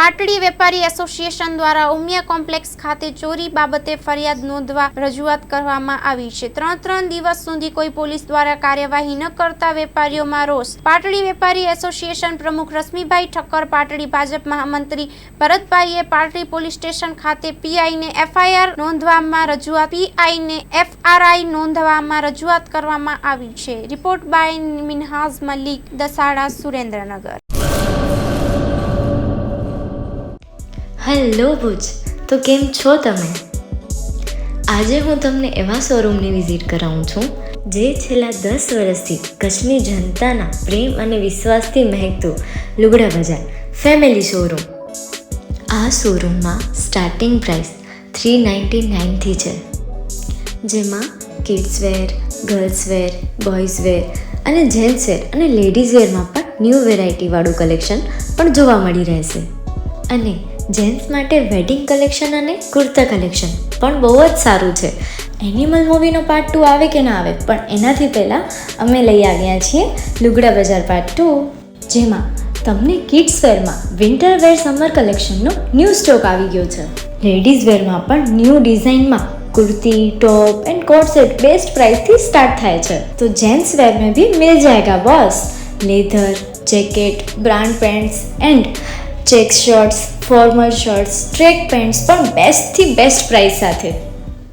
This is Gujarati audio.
પાટડી વેપારી એસોસિએશન દ્વારા ઉમિયા કોમ્પ્લેક્સ ખાતે ચોરી બાબતે ફરિયાદ નોંધવા રજૂઆત કરવામાં આવી છે. 3 દિવસ સુધી કોઈ પોલીસ દ્વારા કાર્યવાહી ન કરતા વેપારીઓમાં રોષ. પાટડી વેપારી એસોસિએશન પ્રમુખ રશ્મિભાઈ ઠક્કર, પાટડી ભાજપ મહામંત્રી ભરતભાઈએ પાટડી પોલીસ સ્ટેશન ખાતે પીઆઈને એફઆઈઆર નોંધવામાં રજૂઆત પીઆઈને એફઆરઆઈ નોંધવામાં રજૂઆત કરવામાં આવી છે. Report by Minhaj Malik, Dasada, Surendranagar. Hello Bhuj, તો કેમ છો તમે? આજે હું તમને એવા શોરૂમની વિઝિટ કરાવું છું જે છેલ્લા 10 વર્ષથી કચ્છની જનતાના પ્રેમ અને વિશ્વાસથી મહેકતું લુગડા બજાર ફેમિલી શોરૂમ. આ શોરૂમમાં સ્ટાર્ટિંગ પ્રાઇસ 399થી છે, જેમાં kids wear, girls wear, boys wear અને જેન્ટ્સ વેર અને લેડીઝ વેરમાં પણ ન્યૂ વેરાયટીવાળું કલેક્શન પણ જોવા મળી રહેશે. અને જેન્ટ્સ માટે વેડિંગ કલેક્શન અને કુર્તા કલેક્શન પણ બહુ જ સારું છે. એનિમલ મૂવીનો પાર્ટ 2 આવે કે ના આવે, પણ એનાથી પહેલાં અમે લઈ આવ્યા છીએ લુગડા બજાર પાર્ટ 2, જેમાં તમને કિડ્સ વેરમાં વિન્ટર વેર સમર કલેક્શનનો ન્યૂ સ્ટોક આવી ગયો છે. લેડીઝ વેરમાં પણ ન્યૂ ડિઝાઇનમાં kurti, top and coat set best price थी स्टार्ट थाय छे. तो जेंट्स वेर में भी मिल जाएगा boss. Leather, jacket, brand pants and check shirts, formal shirts, track pants પણ બેસ્ટ થી બેસ્ટ પ્રાઇસ સાથે.